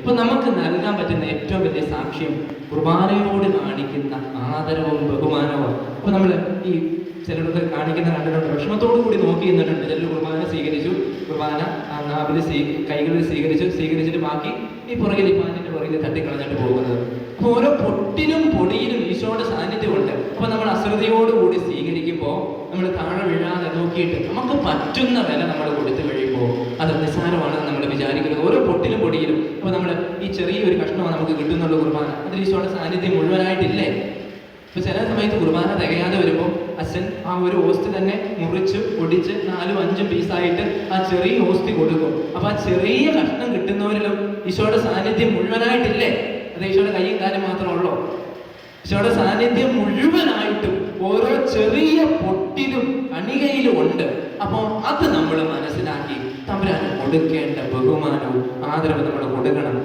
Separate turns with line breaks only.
ഇപ്പൊ നമുക്ക് നൽകാൻ പറ്റുന്ന ഏറ്റവും വലിയ സാക്ഷ്യം കുർബാനയോട് കാണിക്കുന്ന ആദരവും ബഹുമാനവും. അപ്പൊ നമ്മൾ ഈ ചിലരൊക്കെ കാണിക്കുന്ന കണ്ടിട്ടുണ്ട്, വിഷമത്തോടു കൂടി നോക്കി നിന്നിട്ടുണ്ട്. ചിലർ കുർബാന സ്വീകരിച്ചു, കുർബാന നാവില് കൈകളിൽ സ്വീകരിച്ചിട്ട് ബാക്കി ഈ പുറകിൽ ഈ പാൻറ്റിന്റെ പുറകിൽ തട്ടിക്കളഞ്ഞിട്ട് പോകുന്നത്. അപ്പൊ ഓരോ പൊട്ടിനും പൊടിയിലും ഈശോയുടെ സാന്നിധ്യമുണ്ട്. അപ്പൊ നമ്മൾ അശ്രദ്ധയോടുകൂടി സ്വീകരിക്കുമ്പോൾ നമ്മൾ താഴെ വീഴാതെ നോക്കിയിട്ട് നമുക്ക് പറ്റുന്ന വില നമ്മൾ കൊടുത്തു കഴിയുമ്പോൾ അത് നിസ്സാരമാണെന്ന് നമ്മൾ വിചാരിക്കുന്നത്. ഓരോ പൊട്ടിലും പൊടിയിലും അപ്പൊ നമ്മൾ ഈ ചെറിയൊരു കഷ്ണമാണ് നമുക്ക് കിട്ടുന്നുള്ള കുർബാന, അതിൽ ഈശോയുടെ സാന്നിധ്യം മുഴുവനായിട്ടില്ലേ? ഇപ്പൊ ചില സമയത്ത് കുർബാന തികയാതെ വരുമ്പോൾ അച്ഛൻ ആ ഒരു ഓസ്തി തന്നെ മുറിച്ച് പൊടിച്ച് 4-5 പീസായിട്ട് ആ ചെറിയ ഓസ്തി കൊടുക്കും. അപ്പൊ ആ ചെറിയ കഷ്ണം കിട്ടുന്നവരിലും ഈശോയുടെ സാന്നിധ്യം മുഴുവനായിട്ടില്ലേ? അത് ഈശോയുടെ കൈയും കാര്യം മാത്രമേ ഉള്ളൂ. ഈശോയുടെ സാന്നിധ്യം മുഴുവനായിട്ടും ഓരോ ചെറിയ പൊട്ടിലും അണികയിലും ഉണ്ട്. അപ്പോൾ അത് നമ്മൾ മനസ്സിലാക്കി തമ്പുരാന് കൊടുക്കേണ്ട ബഹുമാനവും ആദരവും നമ്മൾ കൊടുക്കണം.